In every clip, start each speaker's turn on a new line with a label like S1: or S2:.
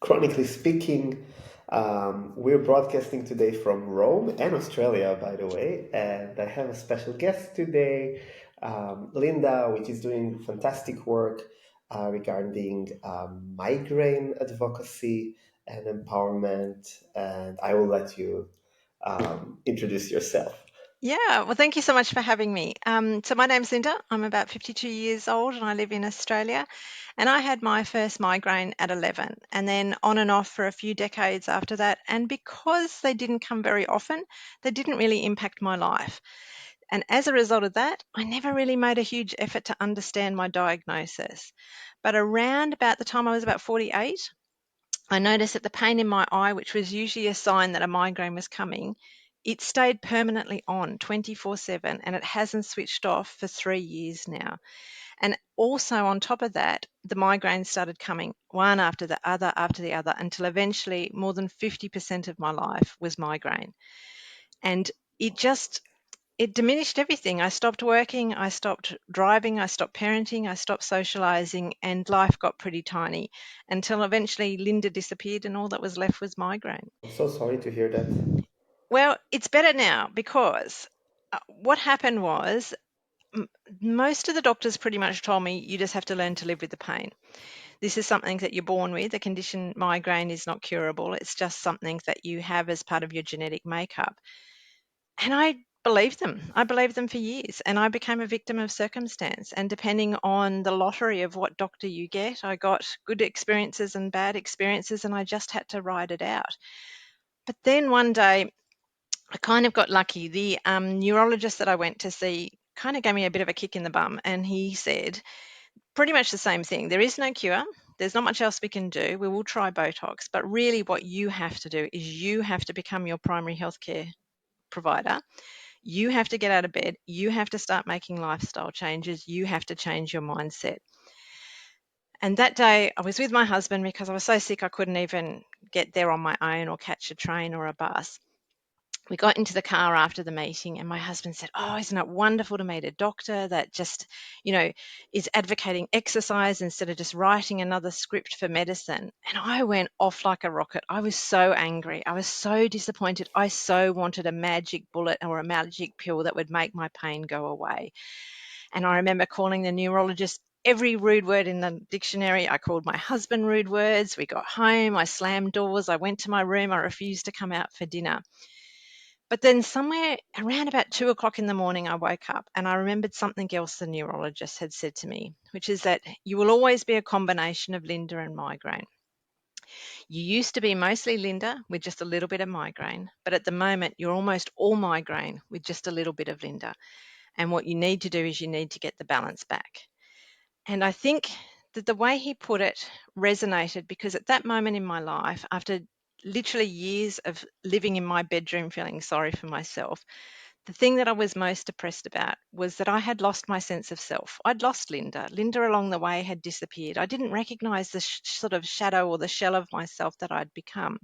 S1: chronically speaking. We're broadcasting today from Rome and Australia, by the way, and I have a special guest today, Linda, which is doing fantastic work regarding migraine advocacy and empowerment. And I will let you introduce yourself.
S2: Yeah, well, thank you so much for having me. So my name's Linda. I'm about 52 years old and I live in Australia. And I had my first migraine at 11 and then on and off for a few decades after that. And because they didn't come very often, they didn't really impact my life. And as a result of that, I never really made a huge effort to understand my diagnosis. But around about the time I was about 48, I noticed that the pain in my eye, which was usually a sign that a migraine was coming, it stayed permanently on 24/7 and it hasn't switched off for 3 years now. And also on top of that, the migraines started coming one after the other until eventually more than 50% of my life was migraine. And it just it diminished everything. I stopped working, I stopped driving, I stopped parenting, I stopped socializing, and life got pretty tiny until eventually Linda disappeared and all that was left was migraine.
S1: I'm so sorry to hear that.
S2: Well, it's better now because what happened was most of the doctors pretty much told me you just have to learn to live with the pain. This is something that you're born with. The condition migraine is not curable. It's just something that you have as part of your genetic makeup. And I believed them. I believed them for years, and I became a victim of circumstance. And depending on the lottery of what doctor you get, I got good experiences and bad experiences, and I just had to ride it out. But then one day, I kind of got lucky. The neurologist that I went to see kind of gave me a bit of a kick in the bum, and he said pretty much the same thing. There is no cure. There's not much else we can do. We will try Botox, but really what you have to do is you have to become your primary healthcare provider. You have to get out of bed. You have to start making lifestyle changes. You have to change your mindset. And that day, I was with my husband because I was so sick I couldn't even get there on my own or catch a train or a bus. We got into the car after the meeting, and my husband said, "Oh, isn't it wonderful to meet a doctor that just, you know, is advocating exercise instead of just writing another script for medicine?" And I went off like a rocket. I was so angry. I was so disappointed. I so wanted a magic bullet or a magic pill that would make my pain go away. And I remember calling the neurologist every rude word in the dictionary. I called my husband rude words. We got home. I slammed doors. I went to my room. I refused to come out for dinner. But then somewhere around about 2 o'clock in the morning, I woke up and I remembered something else the neurologist had said to me, which is that you will always be a combination of Linda and migraine. You used to be mostly Linda with just a little bit of migraine, but at the moment you're almost all migraine with just a little bit of Linda. And what you need to do is you need to get the balance back. And I think that the way he put it resonated because at that moment in my life, after literally years of living in my bedroom feeling sorry for myself, the thing that I was most depressed about was that I had lost my sense of self. I'd lost Linda. Linda along the way had disappeared. I didn't recognize the sort of shadow or the shell of myself that I'd become.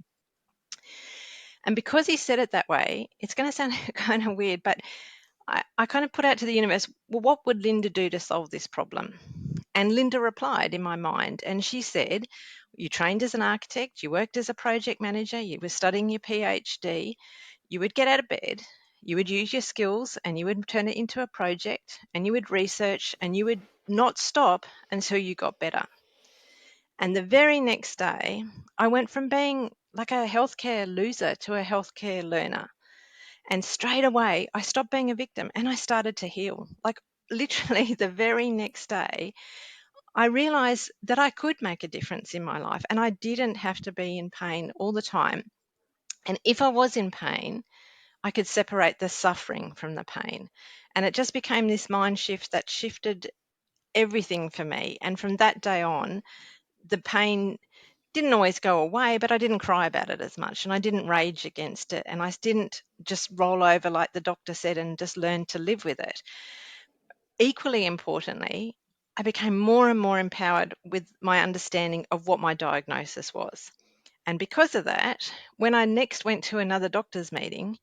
S2: And because he said it that way, it's going to sound kind of weird, but I kind of put out to the universe, well, what would Linda do to solve this problem? And Linda replied in my mind, and she said, "You trained as an architect, you worked as a project manager, you were studying your PhD, you would get out of bed, you would use your skills, and you would turn it into a project, and you would research, and you would not stop until you got better." And the very next day, I went from being like a healthcare loser to a healthcare learner. And straight away, I stopped being a victim and I started to heal. Like literally the very next day, I realized that I could make a difference in my life and I didn't have to be in pain all the time. And if I was in pain, I could separate the suffering from the pain. And it just became this mind shift that shifted everything for me. And from that day on, the pain didn't always go away, but I didn't cry about it as much and I didn't rage against it. And I didn't just roll over like the doctor said and just learn to live with it. Equally importantly, I became more and more empowered with my understanding of what my diagnosis was. And because of that, when I next went to another doctor's meeting,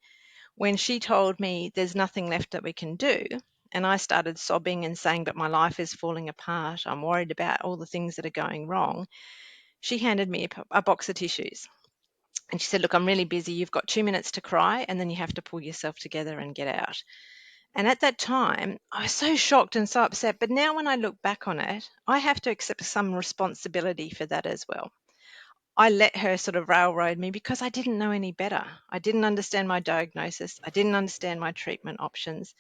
S2: when she told me there's nothing left that we can do, and I started sobbing and saying, but my life is falling apart, I'm worried about all the things that are going wrong, she handed me a box of tissues. And she said, "Look, I'm really busy. You've got 2 minutes to cry, and then you have to pull yourself together and get out." And at that time, I was so shocked and so upset. But now, when I look back on it, I have to accept some responsibility for that as well. I let her sort of railroad me because I didn't know any better. I didn't understand my diagnosis. I didn't understand my treatment options.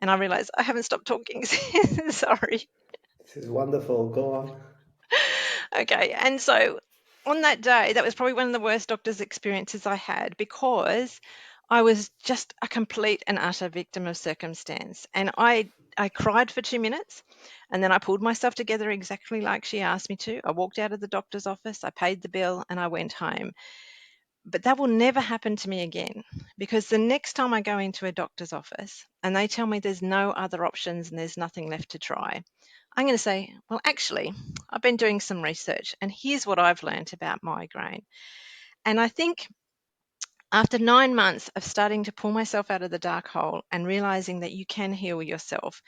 S2: And I realized I haven't stopped talking. Sorry.
S1: This is wonderful. Go on.
S2: Okay. And so on that day, that was probably one of the worst doctor's experiences I had, because I was just a complete and utter victim of circumstance. And I cried for 2 minutes, and then I pulled myself together exactly like she asked me to. I walked out of the doctor's office, I paid the bill, and I went home. But that will never happen to me again, because the next time I go into a doctor's office and they tell me there's no other options and there's nothing left to try, I'm going to say, well, actually, I've been doing some research and here's what I've learned about migraine. And I think after 9 months of starting to pull myself out of the dark hole and realizing that you can heal yourself,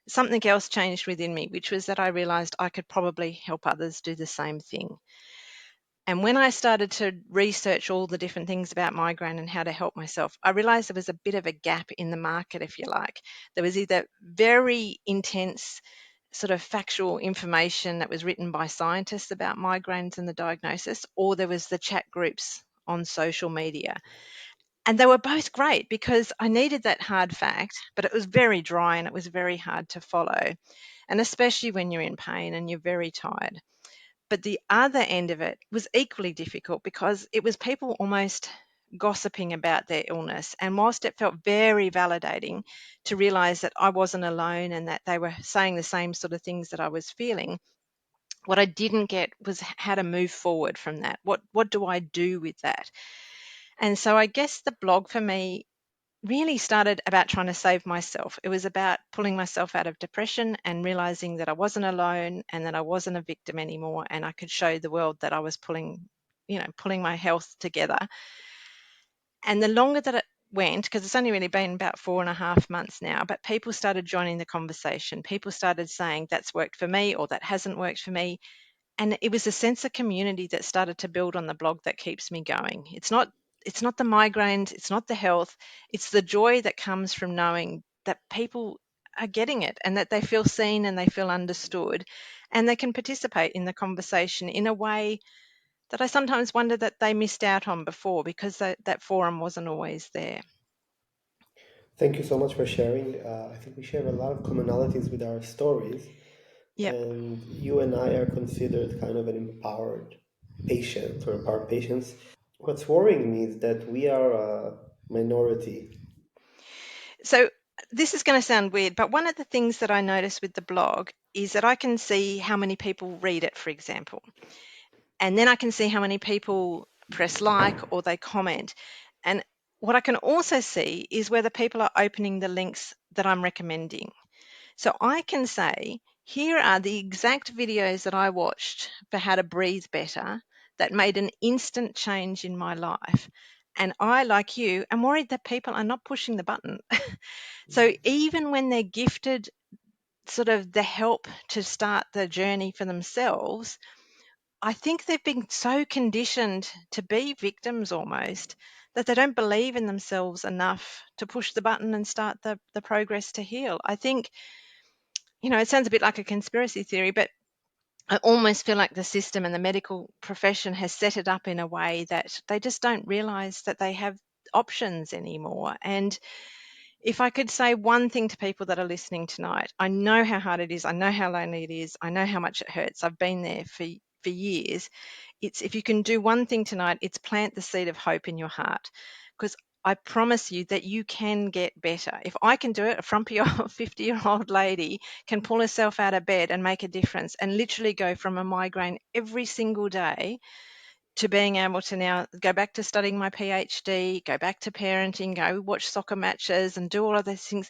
S2: something else changed within me, which was that I realized I could probably help others do the same thing. And when I started to research all the different things about migraine and how to help myself, I realized there was a bit of a gap in the market, if you like. There was either very intense, sort of factual information that was written by scientists about migraines and the diagnosis, or there was the chat groups on social media. And they were both great because I needed that hard fact, but it was very dry and it was very hard to follow. And especially when you're in pain and you're very tired. But the other end of it was equally difficult because it was people almost gossiping about their illness. And whilst it felt very validating to realize that I wasn't alone and that they were saying the same sort of things that I was feeling, what I didn't get was how to move forward from that. What do I do with that? And so I guess the blog for me really started about trying to save myself. It was about pulling myself out of depression and realizing that I wasn't alone and that I wasn't a victim anymore, and I could show the world that I was pulling my health together. And the longer that it went, because it's only really been about 4.5 months now, but people started joining the conversation. People started saying that's worked for me or that hasn't worked for me. And it was a sense of community that started to build on the blog that keeps me going. It's not the migraines, it's not the health, it's the joy that comes from knowing that people are getting it and that they feel seen and they feel understood and they can participate in the conversation in a way that I sometimes wonder that they missed out on before because that forum wasn't always there.
S1: Thank you so much for sharing. I think we share a lot of commonalities with our stories,
S2: Yep.
S1: and you and I are considered kind of an empowered patient or empowered patients. What's worrying me is that we are a minority.
S2: So this is going to sound weird, but one of the things that I notice with the blog is that I can see how many people read it, for example. And then I can see how many people press like or they comment. And what I can also see is whether people are opening the links that I'm recommending. So I can say, here are the exact videos that I watched for how to breathe better that made an instant change in my life. And I, like you, am worried that people are not pushing the button. So even when they're gifted sort of the help to start the journey for themselves, I think they've been so conditioned to be victims almost that they don't believe in themselves enough to push the button and start the progress to heal. I think, it sounds a bit like a conspiracy theory, but I almost feel like the system and the medical profession has set it up in a way that they just don't realize that they have options anymore. And if I could say one thing to people that are listening tonight, I know how hard it is. I know how lonely it is. I know how much it hurts. I've been there for years. It's, if you can do one thing tonight, it's plant the seed of hope in your heart, because I promise you that you can get better. If I can do it, a frumpy old 50-year-old lady can pull herself out of bed and make a difference and literally go from a migraine every single day to being able to now go back to studying my PhD, go back to parenting, go watch soccer matches and do all of those things.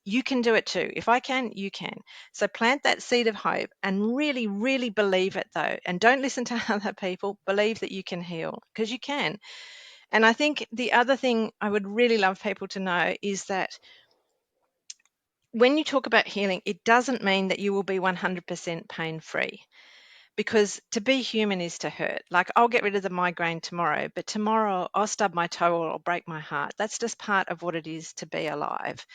S2: You can do it too. If I can, you can. So plant that seed of hope and really, really believe it though. And don't listen to other people. Believe that you can heal, because you can. And I think the other thing I would really love people to know is that when you talk about healing, it doesn't mean that you will be 100% pain free. because to be human is to hurt. Like, I'll get rid of the migraine tomorrow, but tomorrow I'll stub my toe or I'll break my heart. That's just part of what it is to be alive.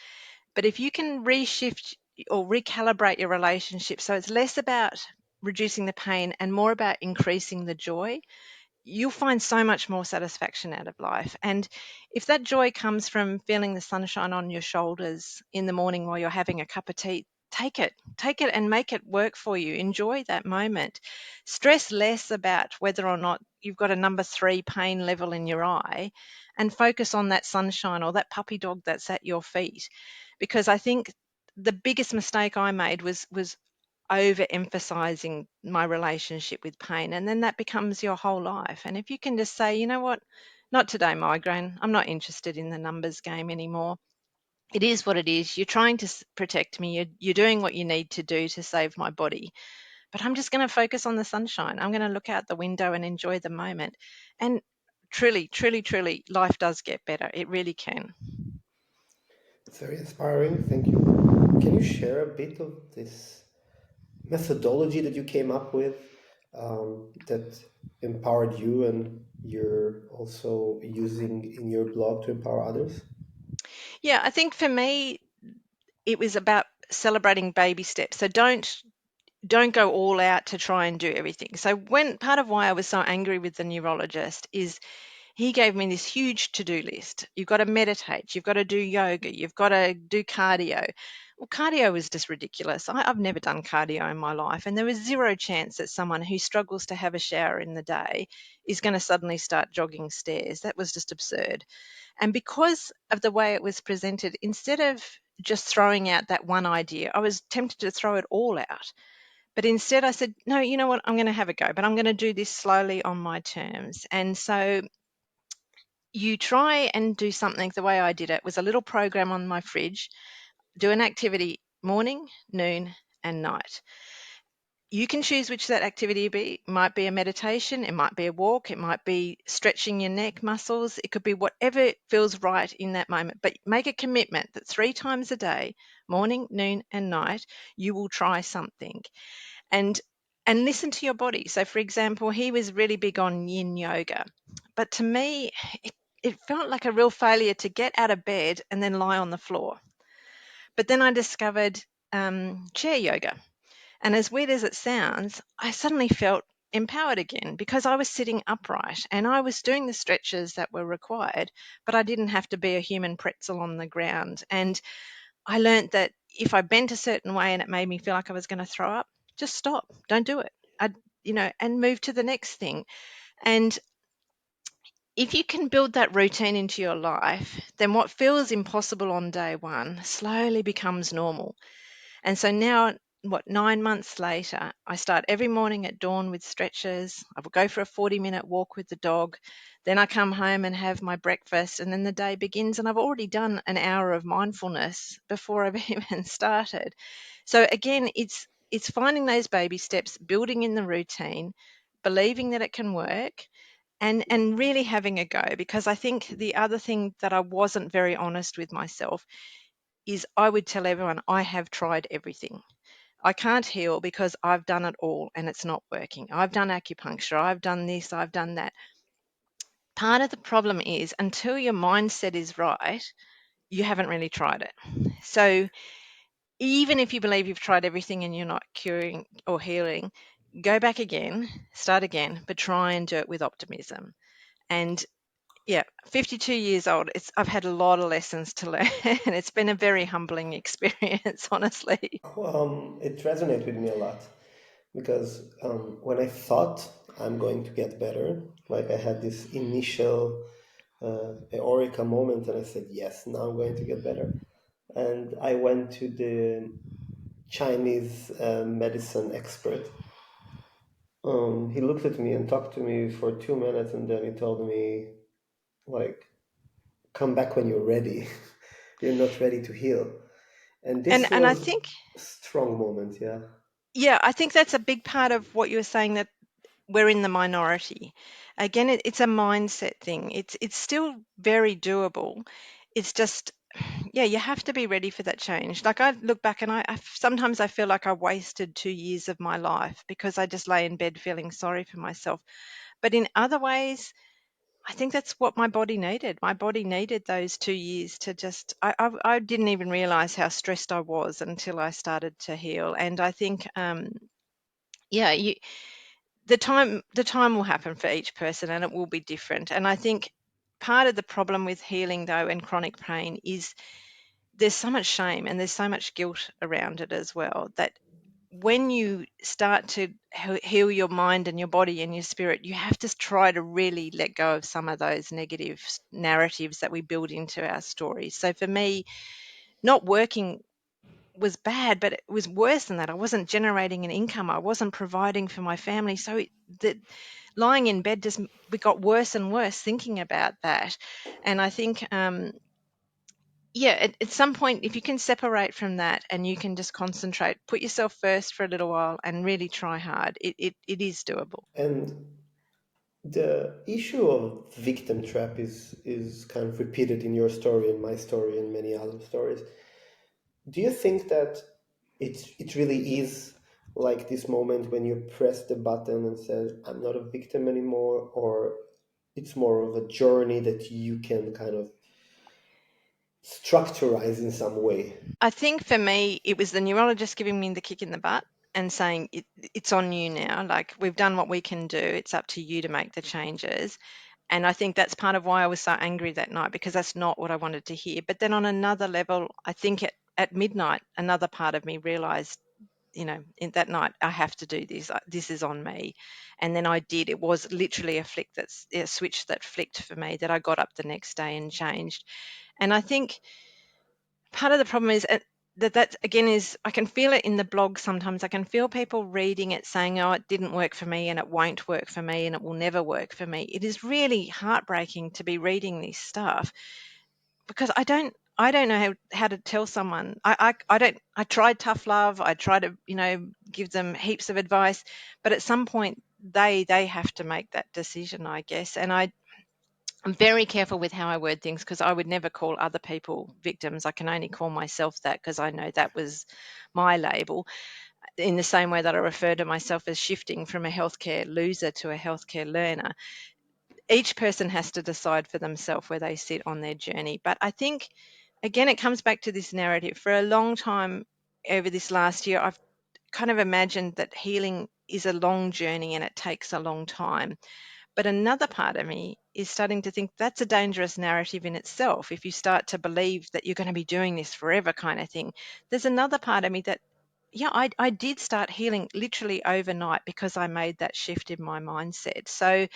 S2: But if you can reshift or recalibrate your relationship so it's less about reducing the pain and more about increasing the joy, you'll find so much more satisfaction out of life. And if that joy comes from feeling the sunshine on your shoulders in the morning while you're having a cup of tea, take it and make it work for you. Enjoy that moment. Stress less about whether or not you've got a number 3 pain level in your eye, and focus on that sunshine or that puppy dog that's at your feet. Because I think the biggest mistake I made was overemphasizing my relationship with pain, and then that becomes your whole life. And if you can just say, you know what, not today, migraine, I'm not interested in the numbers game anymore. It is what it is. You're trying to protect me. You're doing what you need to do to save my body, but I'm just going to focus on the sunshine. I'm going to look out the window and enjoy the moment. And truly, truly, truly, life does get better. It really can.
S1: It's very inspiring. Thank you. Can you share a bit of this methodology that you came up with that empowered you and you're also using in your blog to empower others?
S2: Yeah, I think for me, it was about celebrating baby steps. So don't go all out to try and do everything. So when part of why I was so angry with the neurologist is he gave me this huge to-do list. You've got to meditate, you've got to do yoga, you've got to do cardio. Well, cardio was just ridiculous. I've never done cardio in my life, and there was zero chance that someone who struggles to have a shower in the day is going to suddenly start jogging stairs. That was just absurd. And because of the way it was presented, instead of just throwing out that one idea, I was tempted to throw it all out. But instead, I said, no, you know what? I'm going to have a go, but I'm going to do this slowly on my terms. And so you try and do something the way I did it was a little program on my fridge, do an activity morning, noon, and night. You can choose which that activity be. It might be a meditation, it might be a walk, it might be stretching your neck muscles, it could be whatever feels right in that moment. But make a commitment that 3 times a day, morning, noon, and night, you will try something. and and listen to your body. So for example, he was really big on yin yoga, but to me it felt like a real failure to get out of bed and then lie on the floor. But then I discovered chair yoga, and as weird as it sounds, I suddenly felt empowered again because I was sitting upright and I was doing the stretches that were required, but I didn't have to be a human pretzel on the ground. And I learned that if I bent a certain way and it made me feel like I was going to throw up, just stop, don't do it. And move to the next thing. And if you can build that routine into your life, then what feels impossible on day one slowly becomes normal. And so now, 9 months later, I start every morning at dawn with stretches. I will go for a 40-minute walk with the dog. Then I come home and have my breakfast, and then the day begins. And I've already done an hour of mindfulness before I've even started. So again, it's finding those baby steps, building in the routine, believing that it can work, and really having a go. Because I think the other thing that I wasn't very honest with myself is I would tell everyone I have tried everything. I can't heal because I've done it all and it's not working. I've done acupuncture, I've done this, I've done that. Part of the problem is until your mindset is right, you haven't really tried it. So even if you believe you've tried everything and you're not curing or healing, go back again, start again, but try and do it with optimism. And yeah, 52 years old, I've had a lot of lessons to learn, and it's been a very humbling experience, honestly.
S1: It resonated with me a lot because when I thought I'm going to get better, like I had this initial eureka moment and I said, yes, now I'm going to get better. And I went to the Chinese medicine expert. He looked at me and talked to me for 2 minutes and then he told me, like, come back when you're ready. You're not ready to heal. And
S2: And
S1: this
S2: and I
S1: was
S2: think,
S1: a strong moment, yeah.
S2: yeah, I think that's a big part of what you were saying, that we're in the minority. Again, it's a mindset thing. It's still very doable. It's just Yeah, you have to be ready for that change. Like I look back and sometimes I feel like I wasted 2 years of my life because I just lay in bed feeling sorry for myself. But in other ways, I think that's what my body needed. My body needed those 2 years to just, I didn't even realize how stressed I was until I started to heal. And I think, yeah, the time will happen for each person and it will be different. And I think part of the problem with healing though and chronic pain is there's so much shame and there's so much guilt around it as well, that when you start to heal your mind and your body and your spirit, you have to try to really let go of some of those negative narratives that we build into our stories. So for me, not working was bad, but it was worse than that. I wasn't generating an income. I wasn't providing for my family. So the lying in bed just we got worse and worse thinking about that. And I think yeah, at some point, if you can separate from that and you can just concentrate, put yourself first for a little while and really try hard, it is doable.
S1: And the issue of victim trap is kind of repeated in your story and my story and many other stories. Do you think that it really is like this moment when you press the button and says, I'm not a victim anymore, or it's more of a journey that you can kind of structurize in some way?
S2: I think for me, it was the neurologist giving me the kick in the butt and saying, it's on you now. Like, we've done what we can do. It's up to you to make the changes. And I think that's part of why I was so angry that night, because that's not what I wanted to hear. But then on another level, I think at midnight, another part of me realized, in that night, I have to do this. This is on me. And then I did. It was literally a switch that flicked for me, that I got up the next day and changed. And I think part of the problem is that again is I can feel it in the blog sometimes. I can feel people reading it saying, oh, it didn't work for me and it won't work for me and it will never work for me. It is really heartbreaking to be reading this stuff, because I don't know how to tell someone. I don't. I tried tough love. I try to give them heaps of advice, but at some point they have to make that decision, I guess. And I'm very careful with how I word things, because I would never call other people victims. I can only call myself that, because I know that was my label. In the same way that I refer to myself as shifting from a healthcare loser to a healthcare learner, each person has to decide for themselves where they sit on their journey. But I think, again, it comes back to this narrative. For a long time over this last year, I've kind of imagined that healing is a long journey and it takes a long time. But another part of me is starting to think that's a dangerous narrative in itself. If you start to believe that you're going to be doing this forever, kind of thing, there's another part of me that, yeah, I did start healing literally overnight because I made that shift in my mindset. So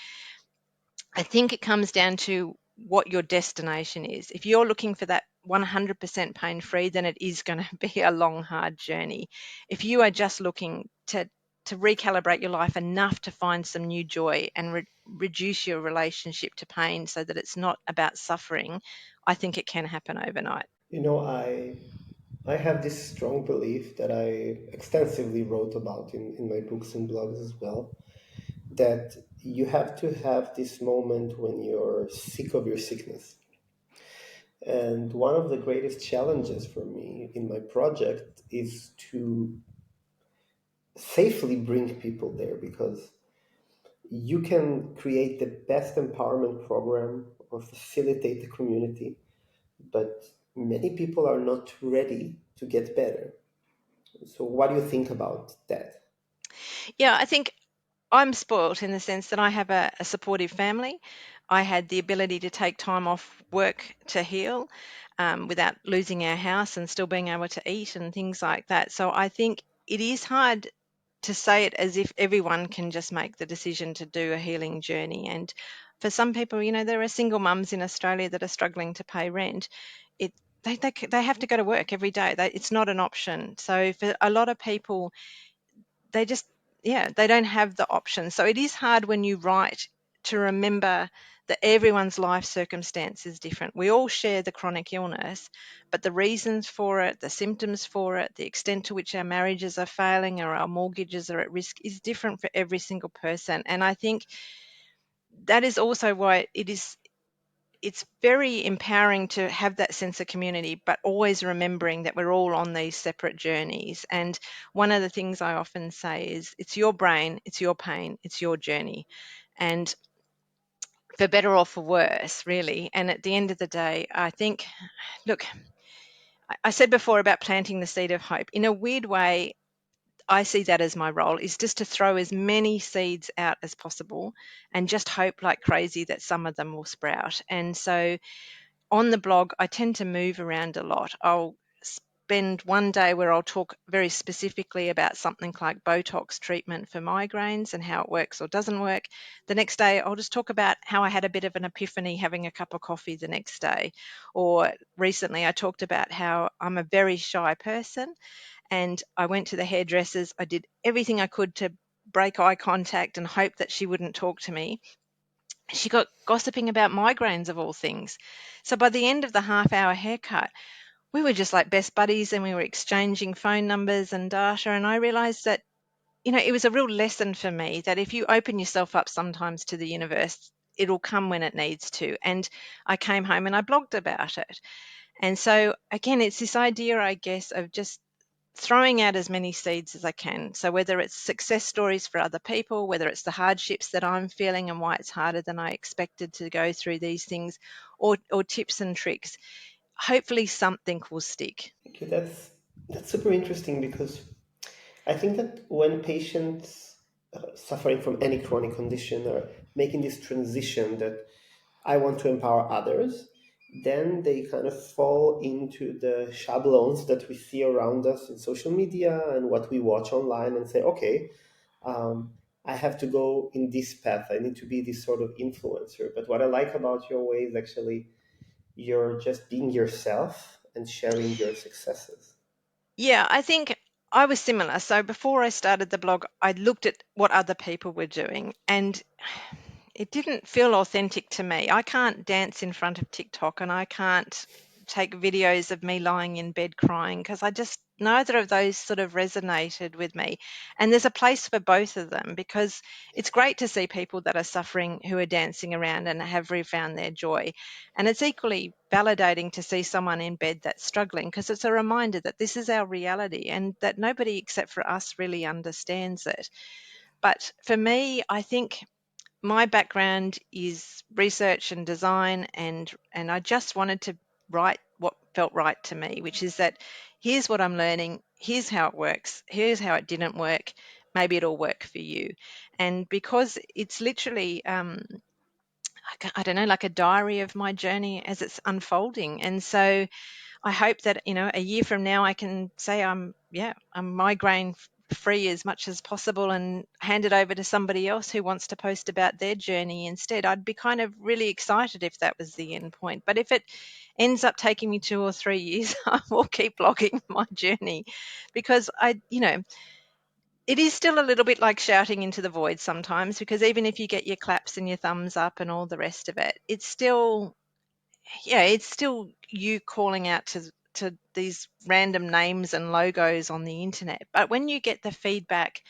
S2: I think it comes down to what your destination is. If you're looking for that 100% pain free, then it is going to be a long, hard journey. If you are just looking to recalibrate your life enough to find some new joy and reduce your relationship to pain so that it's not about suffering, I think it can happen overnight.
S1: You know, I have this strong belief that I extensively wrote about in my books and blogs as well, that you have to have this moment when you're sick of your sickness. And one of the greatest challenges for me in my project is to safely bring people there, because you can create the best empowerment program or facilitate the community, but many people are not ready to get better. So, what do you think about that?
S2: Yeah, I think I'm spoilt in the sense that I have a supportive family. I had the ability to take time off work to heal, without losing our house and still being able to eat and things like that. So I think it is hard to say it as if everyone can just make the decision to do a healing journey. And for some people, there are single mums in Australia that are struggling to pay rent. It they have to go to work every day. It's not an option. So for a lot of people, they just, yeah, they don't have the option. So it is hard when you write to remember that everyone's life circumstance is different. We all share the chronic illness, but the reasons for it, the symptoms for it, the extent to which our marriages are failing or our mortgages are at risk is different for every single person. And I think that is also why it's very empowering to have that sense of community, but always remembering that we're all on these separate journeys. And one of the things I often say is, it's your brain, it's your pain, it's your journey. And for better or for worse, really. And at the end of the day, I think, look, I said before about planting the seed of hope. In a weird way, I see that as my role, is just to throw as many seeds out as possible and just hope like crazy that some of them will sprout. And so on the blog, I tend to move around a lot. I'll spend one day where I'll talk very specifically about something like Botox treatment for migraines and how it works or doesn't work. The next day, I'll just talk about how I had a bit of an epiphany having a cup of coffee the next day. Or recently, I talked about how I'm a very shy person and I went to the hairdressers. I did everything I could to break eye contact and hope that she wouldn't talk to me. She got gossiping about migraines of all things. So by the end of the half-hour haircut, we were just like best buddies and we were exchanging phone numbers and data. And I realized that, it was a real lesson for me that if you open yourself up sometimes to the universe, it'll come when it needs to. And I came home and I blogged about it. And so again, it's this idea, I guess, of just throwing out as many seeds as I can. So whether it's success stories for other people, whether it's the hardships that I'm feeling and why it's harder than I expected to go through these things, or tips and tricks, hopefully something will stick.
S1: Okay, that's super interesting because I think that when patients suffering from any chronic condition are making this transition that I want to empower others, then they kind of fall into the schablons that we see around us in social media and what we watch online and say, okay, um, I have to go in this path. I need to be this sort of influencer. But what I like about your way is actually you're just being yourself and sharing your successes.
S2: Yeah, I think I was similar. So before I started the blog, I looked at what other people were doing and it didn't feel authentic to me. I can't dance in front of TikTok and I can't take videos of me lying in bed crying because neither of those sort of resonated with me. And there's a place for both of them because it's great to see people that are suffering who are dancing around and have refound their joy. And it's equally validating to see someone in bed that's struggling because it's a reminder that this is our reality and that nobody except for us really understands it. But for me, I think my background is research and design, and I just wanted to write what felt right to me, which is that here's what I'm learning, here's how it works, here's how it didn't work, maybe it'll work for you. And because it's literally I don't know, like a diary of my journey as it's unfolding. And so I hope that, a year from now I can say I'm migraine free as much as possible and hand it over to somebody else who wants to post about their journey instead. I'd be kind of really excited if that was the end point. But if it ends up taking me 2 or 3 years, I will keep blogging my journey because it is still a little bit like shouting into the void sometimes, because even if you get your claps and your thumbs up and all the rest of it, it's still you calling out to these random names and logos on the internet. But when you get the feedback,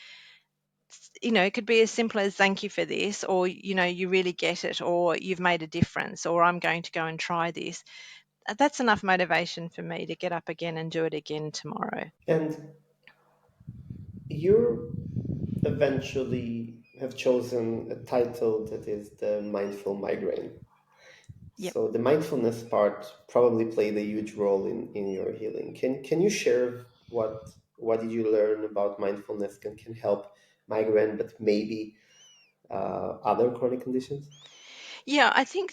S2: it could be as simple as thank you for this, or you really get it, or you've made a difference, or I'm going to go and try this. That's enough motivation for me to get up again and do it again tomorrow.
S1: And you eventually have chosen a title that is the Mindful Migraine.
S2: Yep.
S1: So the mindfulness part probably played a huge role in your healing. Can you share what did you learn about mindfulness can help migraine, but maybe other chronic conditions?
S2: Yeah, I think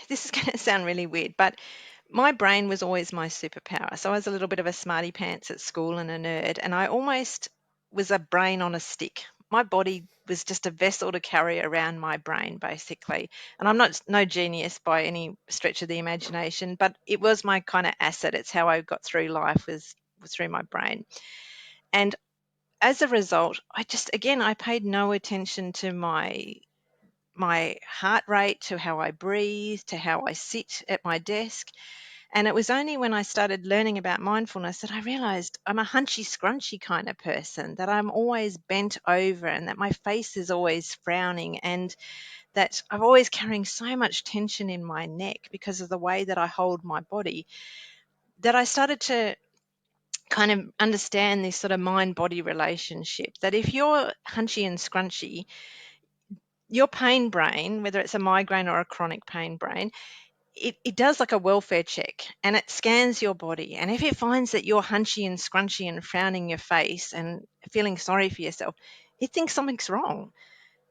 S2: this is going to sound really weird, but my brain was always my superpower. So I was a little bit of a smarty pants at school and a nerd, and I almost was a brain on a stick. My body was just a vessel to carry around my brain, basically. And I'm not no genius by any stretch of the imagination, but it was my kind of asset. It's how I got through life was through my brain. And as a result, I paid no attention to my heart rate, to how I breathe, to how I sit at my desk. And it was only when I started learning about mindfulness that I realized I'm a hunchy, scrunchy kind of person, that I'm always bent over and that my face is always frowning, and that I'm always carrying so much tension in my neck because of the way that I hold my body, that I started to kind of understand this sort of mind body relationship. That if you're hunchy and scrunchy, your pain brain, whether it's a migraine or a chronic pain brain, it does like a welfare check, and it scans your body. And if it finds that you're hunchy and scrunchy and frowning your face and feeling sorry for yourself, it thinks something's wrong.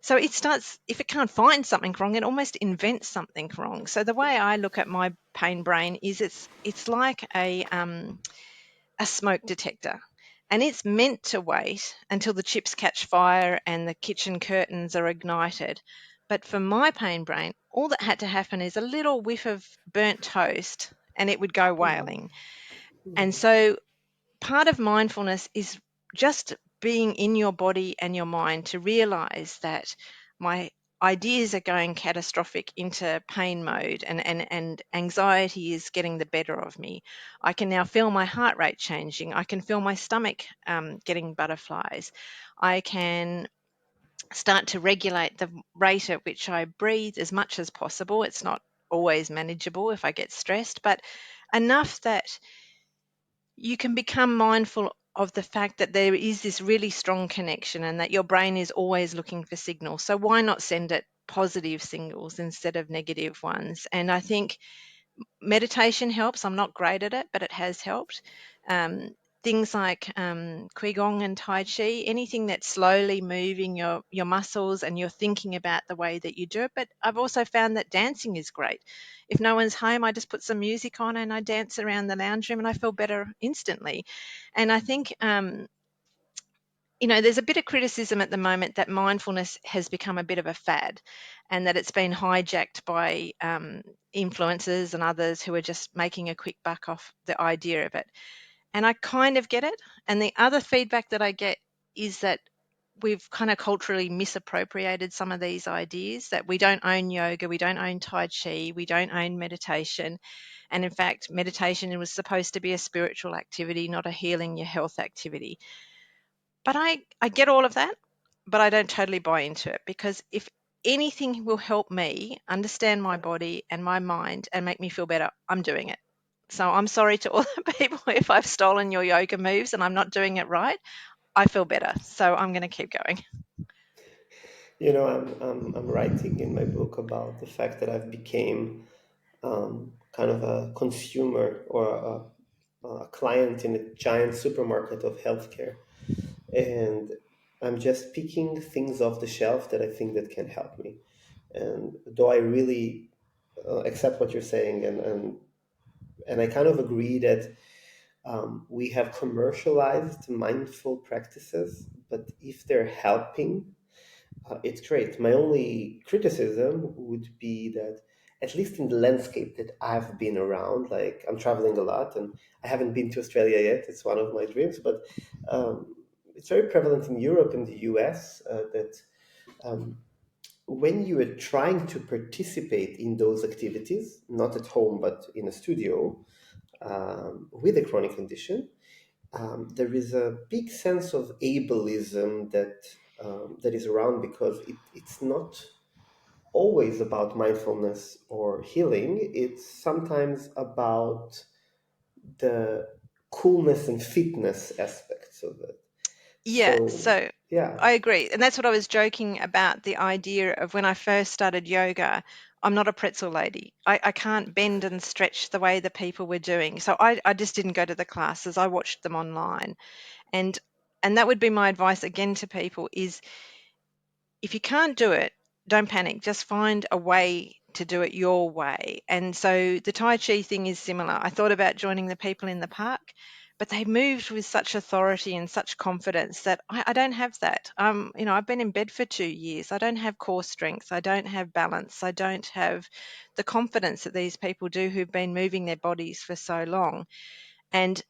S2: So it starts, if it can't find something wrong, it almost invents something wrong. So the way I look at my pain brain is it's like a smoke detector. And it's meant to wait until the chips catch fire and the kitchen curtains are ignited. But for my pain brain, all that had to happen is a little whiff of burnt toast and it would go wailing. And so part of mindfulness is just being in your body and your mind to realize that my ideas are going catastrophic into pain mode, and anxiety is getting the better of me. I can now feel my heart rate changing. I can feel my stomach getting butterflies. I can start to regulate the rate at which I breathe as much as possible. It's not always manageable if I get stressed, but enough that you can become mindful of the fact that there is this really strong connection and that your brain is always looking for signals. So why not send it positive signals instead of negative ones? And I think meditation helps. I'm not great at it, but it has helped. Um, Things like qigong and tai chi, anything that's slowly moving your muscles and you're thinking about the way that you do it. But I've also found that dancing is great. If no one's home, I just put some music on and I dance around the lounge room and I feel better instantly. And I think there's a bit of criticism at the moment that mindfulness has become a bit of a fad, and that it's been hijacked by influencers and others who are just making a quick buck off the idea of it. And I kind of get it. And the other feedback that I get is that we've kind of culturally misappropriated some of these ideas, that we don't own yoga, we don't own Tai Chi, we don't own meditation. And in fact, meditation was supposed to be a spiritual activity, not a healing your health activity. But I get all of that, but I don't totally buy into it, because if anything will help me understand my body and my mind and make me feel better, I'm doing it. So I'm sorry to all the people if I've stolen your yoga moves and I'm not doing it right. I feel better. So I'm going to keep going.
S1: I'm writing in my book about the fact that I've became kind of a consumer or a client in a giant supermarket of healthcare, and I'm just picking things off the shelf that I think that can help me. And though I really accept what you're saying, and I kind of agree that we have commercialized mindful practices, but if they're helping, it's great. My only criticism would be that, at least in the landscape that I've been around, like I'm traveling a lot and I haven't been to Australia yet. It's one of my dreams, but it's very prevalent in Europe and the US that um, when you are trying to participate in those activities, not at home, but in a studio with a chronic condition, there is a big sense of ableism that is around, because it's not always about mindfulness or healing. It's sometimes about the coolness and fitness aspects of it.
S2: Yeah,
S1: So
S2: so
S1: yeah,
S2: I agree. And that's what I was joking about, the idea of when I first started yoga. I'm not a pretzel lady. I can't bend and stretch the way the people were doing. So I just didn't go to the classes. I watched them online. And and that would be my advice again to people is, if you can't do it, don't panic. Just find a way to do it your way. And so the Tai Chi thing is similar. I thought about joining the people in the park, but they moved with such authority and such confidence that I don't have that. I've been in bed for 2 years. I don't have core strength. I don't have balance. I don't have the confidence that these people do who've been moving their bodies for so long. And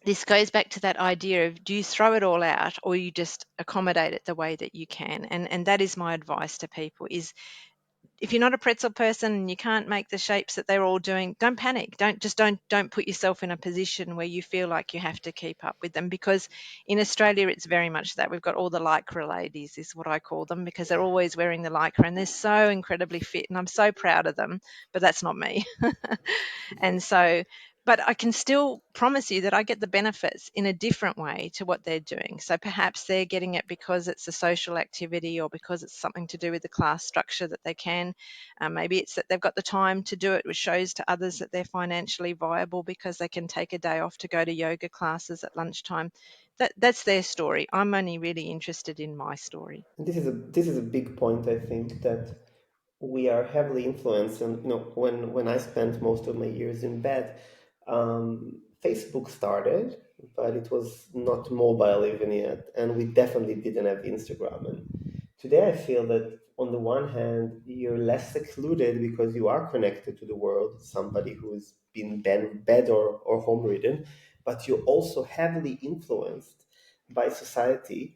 S2: this goes back to that idea of, do you throw it all out or you just accommodate it the way that you can? And that is my advice to people is, if you're not a pretzel person and you can't make the shapes that they're all doing, don't panic. Don't put yourself in a position where you feel like you have to keep up with them, because in Australia it's very much that. We've got all the lycra ladies, is what I call them, because they're always wearing the lycra and they're so incredibly fit, and I'm so proud of them, but that's not me. And so, but I can still promise you that I get the benefits in a different way to what they're doing. So perhaps they're getting it because it's a social activity, or because it's something to do with the class structure that they can. Maybe it's that they've got the time to do it, which shows to others that they're financially viable because they can take a day off to go to yoga classes at lunchtime. That's their story. I'm only really interested in my story.
S1: And this is a big point, I think, that we are heavily influenced. And when I spent most of my years in bed, Facebook started, but it was not mobile even yet, and we definitely didn't have Instagram. And today I feel that on the one hand you're less secluded because you are connected to the world, somebody who's been bed or home ridden, but you're also heavily influenced by society.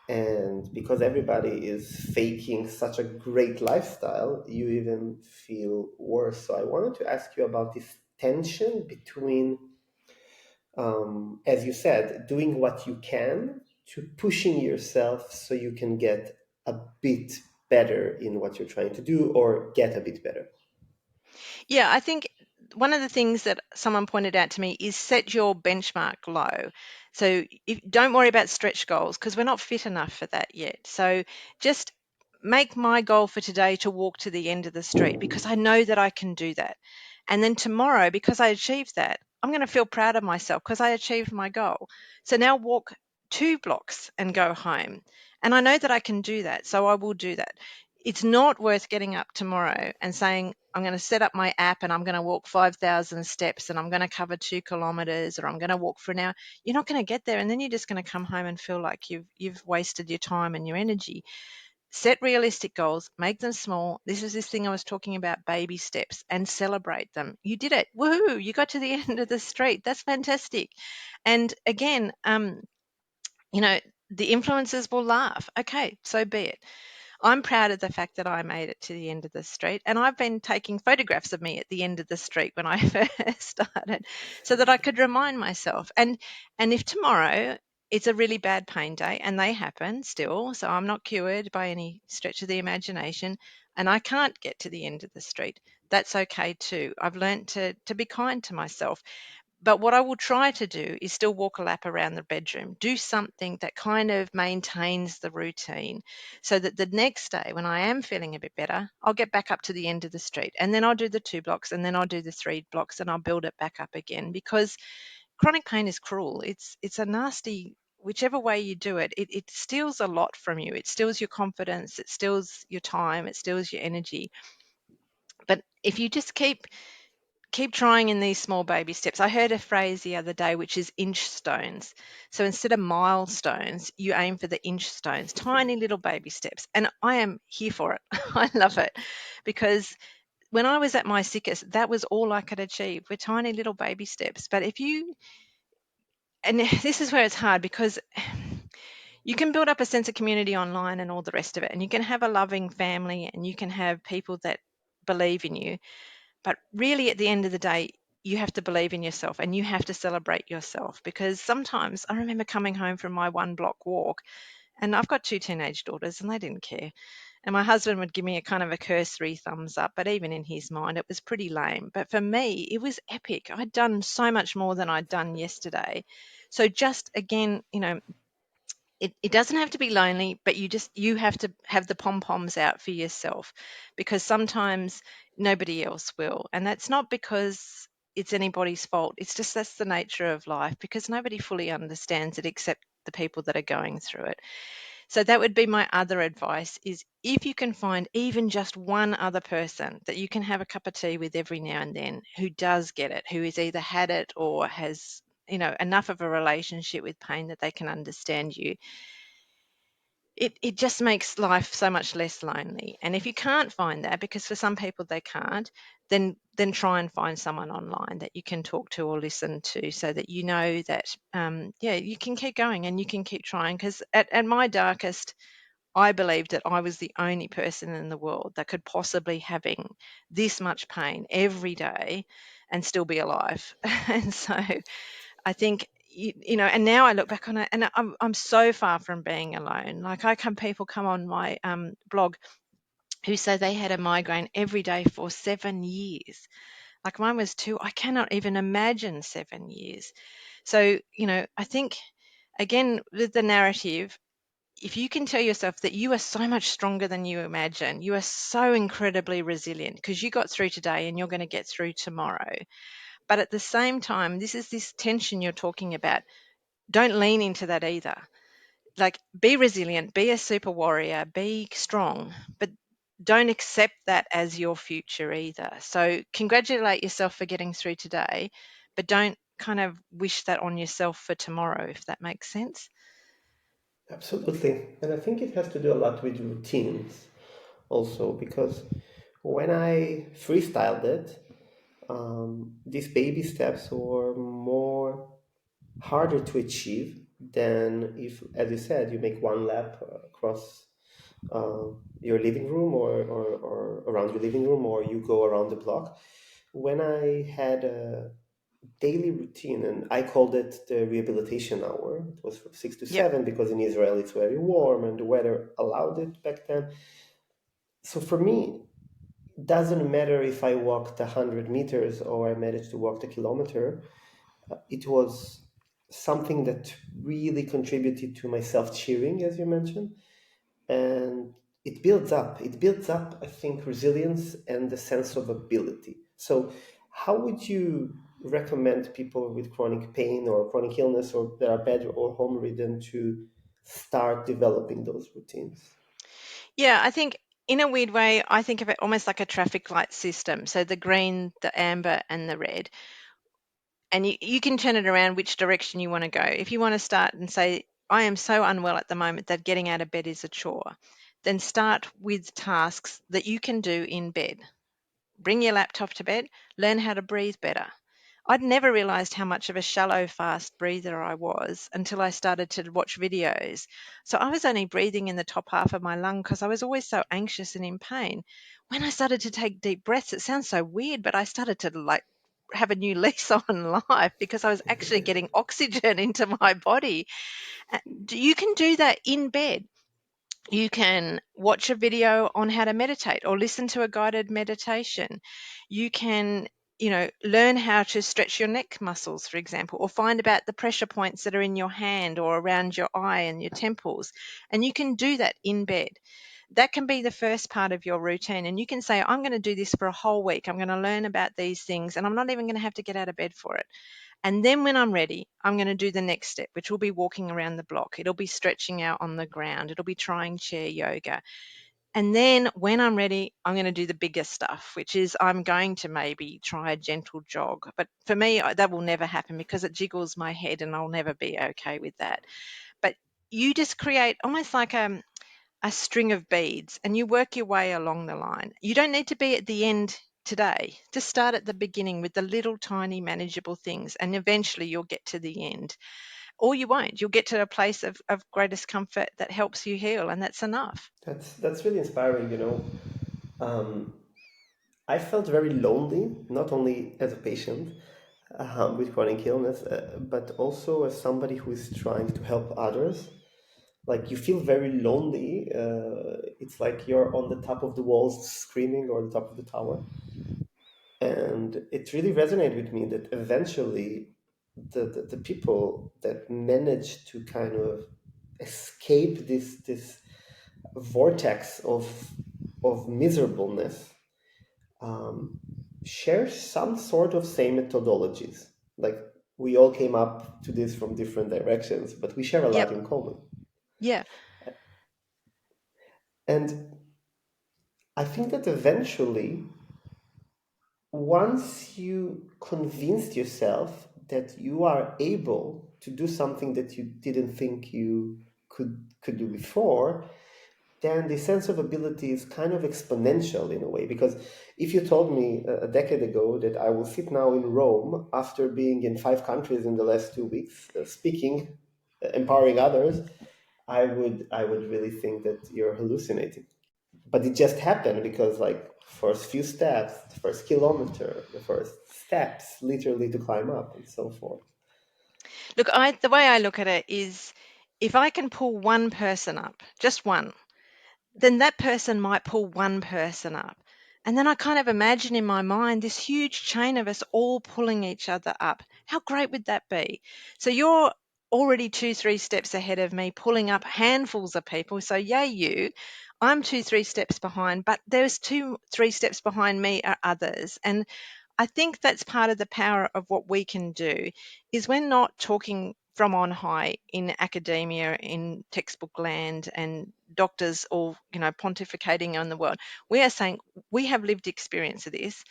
S1: And because everybody is faking such a great lifestyle, you even feel worse. So I wanted to ask you about this tension between, as you said, doing what you can to pushing yourself so you can get a bit better in what you're trying to do or get a bit better.
S2: Yeah, I think one of the things that someone pointed out to me is set your benchmark low. So don't worry about stretch goals, because we're not fit enough for that yet. So just make my goal for today to walk to the end of the street, because I know that I can do that. And then tomorrow, because I achieved that, I'm going to feel proud of myself because I achieved my goal. So now walk 2 blocks and go home. And I know that I can do that. So I will do that. It's not worth getting up tomorrow and saying, I'm going to set up my app and I'm going to walk 5,000 steps and I'm going to cover 2 kilometers, or I'm going to walk for an hour. You're not going to get there. And then you're just going to come home and feel like you've wasted your time and your energy. Set realistic goals, make them small. This is this thing I was talking about, baby steps, and celebrate them. You did it. Woohoo. You got to the end of the street. That's fantastic. And again, you know, the influencers will laugh. Okay, so be it. I'm proud of the fact that I made it to the end of the street, and I've been taking photographs of me at the end of the street when I first started, so that I could remind myself. And if tomorrow it's a really bad pain day, and they happen still, so I'm not cured by any stretch of the imagination, and I can't get to the end of the street, that's okay too. I've learned to be kind to myself. But what I will try to do is still walk a lap around the bedroom, do something that kind of maintains the routine, so that the next day when I am feeling a bit better, I'll get back up to the end of the street, and then I'll do the 2 blocks, and then I'll do the 3 blocks, and I'll build it back up again, because chronic pain is cruel. It's a nasty, whichever way you do it, it steals a lot from you. It steals your confidence, it steals your time, it steals your energy. But if you just keep trying in these small baby steps. I heard a phrase the other day, which is inch stones. So instead of milestones, you aim for the inch stones, tiny little baby steps. And I am here for it. I love it, because when I was at my sickest, that was all I could achieve, were tiny little baby steps. But if you, and this is where it's hard, because you can build up a sense of community online and all the rest of it, and you can have a loving family and you can have people that believe in you. But really, at the end of the day, you have to believe in yourself and you have to celebrate yourself, because sometimes I remember coming home from my 1 block walk, and I've got 2 teenage daughters and they didn't care. And my husband would give me a kind of a cursory thumbs up, but even in his mind, it was pretty lame. But for me, it was epic. I'd done so much more than I'd done yesterday. So just again, it doesn't have to be lonely, but you have to have the pom poms out for yourself, because sometimes nobody else will. And that's not because it's anybody's fault. It's just that's the nature of life, because nobody fully understands it except the people that are going through it. So that would be my other advice, is if you can find even just one other person that you can have a cup of tea with every now and then, who does get it, who has either had it or has enough of a relationship with pain that they can understand you, it just makes life so much less lonely. And if you can't find that, because for some people they can't, then try and find someone online that you can talk to or listen to, so that you know that yeah, you can keep going and you can keep trying. Because at my darkest, I believed that I was the only person in the world that could possibly having this much pain every day and still be alive. And so I think and now I look back on it, and I'm so far from being alone. Like people come on my blog who say they had a migraine every day for 7 years. Like mine was 2. I cannot even imagine 7 years. So I think again with the narrative, if you can tell yourself that you are so much stronger than you imagine, you are so incredibly resilient because you got through today and you're going to get through tomorrow. But at the same time, this tension you're talking about. Don't lean into that either. Like, be resilient, be a super warrior, be strong, but don't accept that as your future either. So, congratulate yourself for getting through today, but don't kind of wish that on yourself for tomorrow, if that makes sense.
S1: Absolutely. And I think it has to do a lot with routines also, because when I freestyled it, these baby steps were more harder to achieve than if, as you said, you make one lap across uh, your living room, or around your living room, or you go around the block. When I had a daily routine, and I called it the rehabilitation hour, it was from 6 to
S2: Yep.
S1: 7 because in Israel it's very warm and the weather allowed it back then. So for me, it doesn't matter if I walked 100 meters or I managed to walk a kilometer. It was something that really contributed to my self-cheering, as you mentioned, and it builds up, I think, resilience and the sense of ability. So how would you recommend people with chronic pain or chronic illness, or that are bed or home ridden, to start developing those routines?
S2: Yeah, I think in a weird way, I think of it almost like a traffic light system. So the green, the amber, and the red. And you can turn it around which direction you want to go. If you want to start and say, I am so unwell at the moment that getting out of bed is a chore, then start with tasks that you can do in bed. Bring your laptop to bed, learn how to breathe better. I'd never realized how much of a shallow, fast breather I was until I started to watch videos. So I was only breathing in the top half of my lung because I was always so anxious and in pain. When I started to take deep breaths, it sounds so weird, but I started to like have a new lease on life because I was actually getting oxygen into my body. You can do that in bed. You can watch a video on how to meditate or listen to a guided meditation. You can, learn how to stretch your neck muscles, for example, or find about the pressure points that are in your hand or around your eye and your temples. And you can do that in bed. That can be the first part of your routine. And you can say, I'm going to do this for a whole week. I'm going to learn about these things, and I'm not even going to have to get out of bed for it. And then when I'm ready, I'm going to do the next step, which will be walking around the block. It'll be stretching out on the ground. It'll be trying chair yoga. And then when I'm ready, I'm going to do the bigger stuff, which is I'm going to maybe try a gentle jog. But for me, that will never happen because it jiggles my head and I'll never be okay with that. But you just create almost like a string of beads and you work your way along the line. You don't need to be at the end today. Just start at the beginning with the little tiny manageable things and eventually you'll get to the end. Or you won't. You'll get to a place of greatest comfort that helps you heal, and that's enough.
S1: That's really inspiring. Um, I felt very lonely, not only as a patient with chronic illness, but also as somebody who is trying to help others. Like, you feel very lonely. It's like you're on the top of the walls screaming, or the top of the tower. And it really resonated with me that eventually the people that manage to kind of escape this vortex of miserableness um, share some sort of same methodologies. Like, we all came up to this from different directions, but we share a lot
S2: Yep.
S1: in common.
S2: Yeah.
S1: And I think that eventually, once you convinced yourself that you are able to do something that you didn't think you could do before, then the sense of ability is kind of exponential in a way. Because if you told me a decade ago that I will sit now in Rome after being in 5 countries in the last 2 weeks, speaking, empowering others, I would really think that you're hallucinating. But it just happened because, like, first few steps, the first kilometer, the first steps, literally to climb up and so forth.
S2: Look, the way I look at it is if I can pull one person up, just one, then that person might pull one person up. And then I kind of imagine in my mind this huge chain of us all pulling each other up. How great would that be? So you're already two, three steps ahead of me, pulling up handfuls of people. So, yay, you. I'm two, three steps behind, but there's two, three steps behind me are others. And I think that's part of the power of what we can do is we're not talking from on high in academia, in textbook land, and doctors all, pontificating on the world. We are saying we have lived experience of this.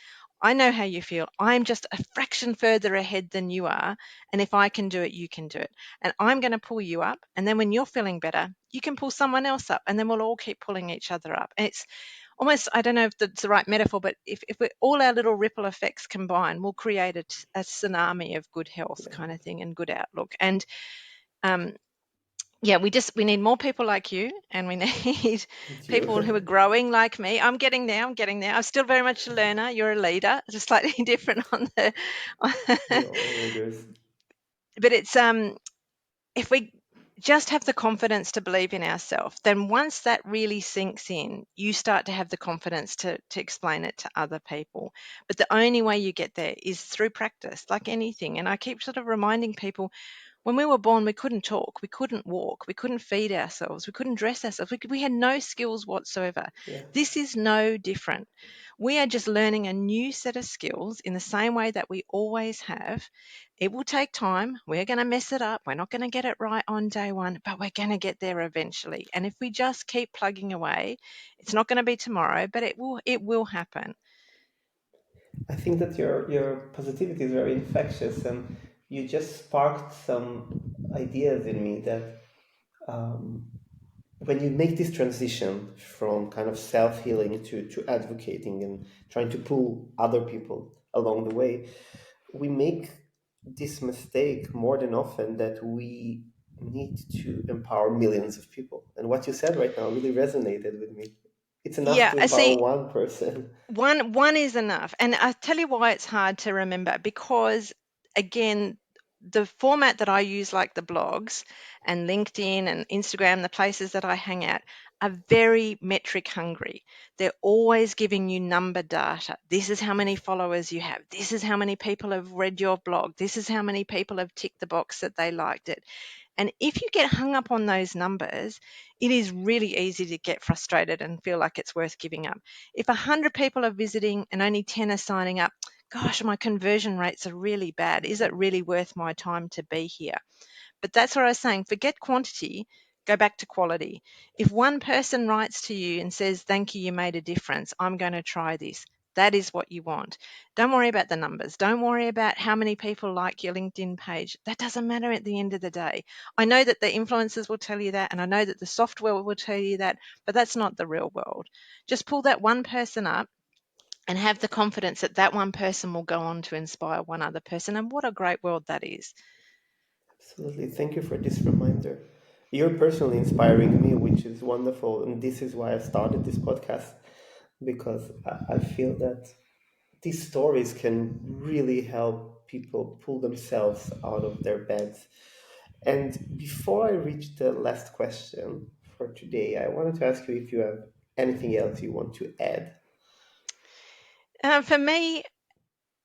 S2: I know how you feel. I'm just a fraction further ahead than you are. And if I can do it, you can do it. And I'm going to pull you up. And then when you're feeling better, you can pull someone else up. And then we'll all keep pulling each other up. And it's almost, I don't know if that's the right metaphor, but if we, all our little ripple effects combine, we'll create a tsunami of good health
S1: Yeah,
S2: kind of thing and good outlook. And um, yeah, we need more people like you, and we need
S1: thank
S2: people who are
S1: you.
S2: growing like me. I'm getting there. I'm getting there. I'm still very much a learner. You're a leader, just slightly different on the.
S1: We're all leaders.
S2: But it's if we just have the confidence to believe in ourselves, then once that really sinks in, you start to have the confidence to explain it to other people. But the only way you get there is through practice, like anything. And I keep sort of reminding people when we were born, we couldn't talk, we couldn't walk, we couldn't feed ourselves, we couldn't dress ourselves, we had no skills whatsoever.
S1: Yeah.
S2: This is no different. We are just learning a new set of skills in the same way that we always have. It will take time. We're going to mess it up. We're not going to get it right on day one, but we're going to get there eventually. And if we just keep plugging away, it's not going to be tomorrow, but it will happen.
S1: I think that your positivity is very infectious, and you just sparked some ideas in me that um, when you make this transition from kind of self healing to advocating and trying to pull other people along the way, we make this mistake more than often that we need to empower millions of people. And what you said right now really resonated with me. It's enough
S2: Yeah,
S1: to
S2: I
S1: empower
S2: see.
S1: one person.
S2: One is enough. And I tell you why it's hard to remember because again, the format that I use, like the blogs and LinkedIn and Instagram, the places that I hang out, are very metric hungry. They're always giving you number data. This is how many followers you have. This is how many people have read your blog. This is how many people have ticked the box that they liked it. And if you get hung up on those numbers, it is really easy to get frustrated and feel like it's worth giving up. If 100 people are visiting and only 10 are signing up, gosh, my conversion rates are really bad. Is it really worth my time to be here? But that's what I was saying. Forget quantity, go back to quality. If one person writes to you and says, thank you, you made a difference, I'm going to try this. That is what you want. Don't worry about the numbers. Don't worry about how many people like your LinkedIn page. That doesn't matter at the end of the day. I know that the influencers will tell you that, and I know that the software will tell you that, but that's not the real world. Just pull that one person up and have the confidence that that one person will go on to inspire one other person. And what a great world that is.
S1: Absolutely. Thank you for this reminder. You're personally inspiring me, which is wonderful. And this is why I started this podcast, because I feel that these stories can really help people pull themselves out of their beds. And before I reach the last question for today, I wanted to ask you if you have anything else you want to add.
S2: For me,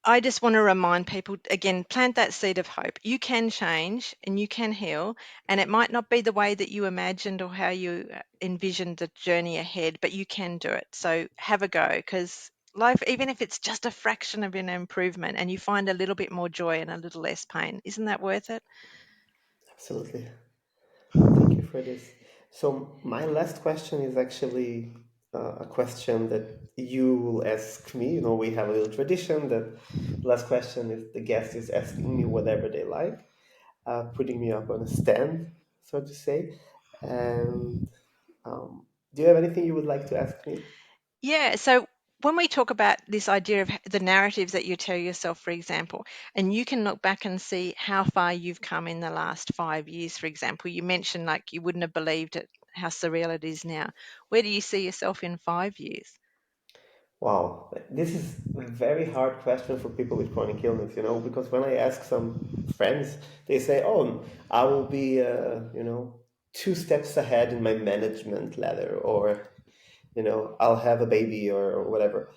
S2: I just want to remind people again, plant that seed of hope. You can change and you can heal, and it might not be the way that you imagined or how you envisioned the journey ahead, but you can do it. So have a go because life, even if it's just a fraction of an improvement and you find a little bit more joy and a little less pain, isn't that worth it?
S1: Absolutely. Thank you for this. So, my last question is actually a question that you will ask me. You know, we have a little tradition that the last question is the guest is asking me whatever they like, putting me up on a stand, so to say. And do you have anything you would like to ask me?
S2: Yeah. So when we talk about this idea of the narratives that you tell yourself, for example, and you can look back and see how far you've come in the last 5 years, for example, you mentioned like you wouldn't have believed it, how surreal it is now. Where do you see yourself in 5 years?
S1: Wow, this is a very hard question for people with chronic illness, because when I ask some friends, they say, "Oh, I will be, 2 steps ahead in my management ladder," or, "I'll have a baby," or whatever.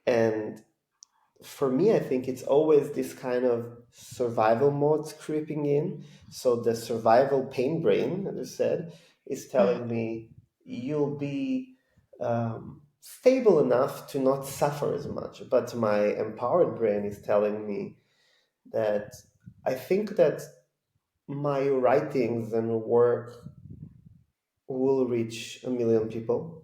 S1: And for me, I think it's always this kind of survival mode creeping in. So the survival pain brain, as I said, is
S2: Mm.
S1: telling me you'll be stable enough to not suffer as much. But my empowered brain is telling me that I think that my writings and work will reach 1 million people.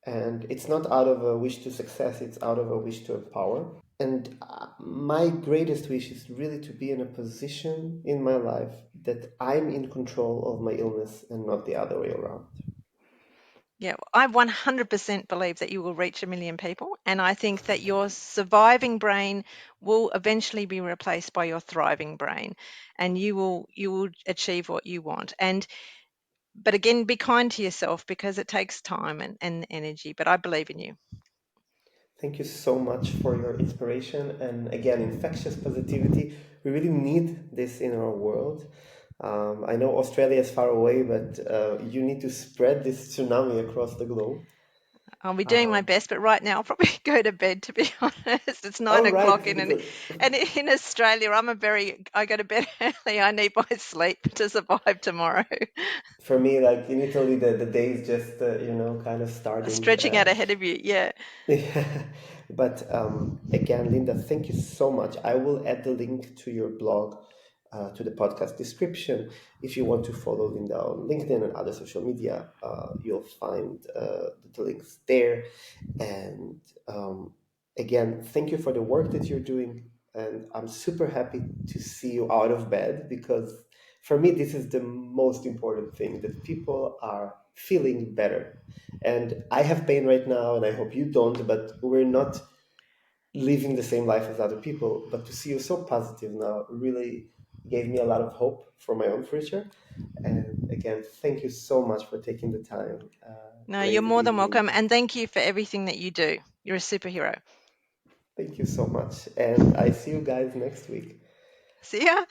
S1: And it's not out of a wish to success, it's out of a wish to empower. And my greatest wish is really to be in a position in my life that I'm in control of my illness and not the other way around.
S2: Yeah, I 100% believe that you will reach 1 million people. And I think that your surviving brain will eventually be replaced by your thriving brain, and you will achieve what you want. And but again, be kind to yourself because it takes time and energy. But I believe in you.
S1: Thank you so much for your inspiration and again, infectious positivity. We really need this in our world. I know Australia is far away, but you need to spread this tsunami across the globe.
S2: I'll be doing my
S1: Um,
S2: best, but right now I'll probably go to bed, to be honest. It's nine
S1: all right,
S2: o'clock
S1: because
S2: and in Australia, I go to bed early. I need my sleep to survive tomorrow.
S1: for me, like in Italy, the day is just, kind of starting.
S2: Stretching out ahead of you. Yeah.
S1: Yeah, but again, Linda, thank you so much. I will add the link to your blog to the podcast description. If you want to follow Linda on LinkedIn and other social media, you'll find the links there. And again, thank you for the work that you're doing. And I'm super happy to see you out of bed because for me, this is the most important thing that people are feeling better. And I have pain right now, and I hope you don't, but we're not living the same life as other people. But to see you so positive now really gave me a lot of hope for my own future. And again, thank you so much for taking the time
S2: No, you're
S1: late
S2: more than
S1: evening.
S2: welcome. And thank you for everything that you do. You're a superhero.
S1: Thank you so much. And I see you guys next week.
S2: See ya.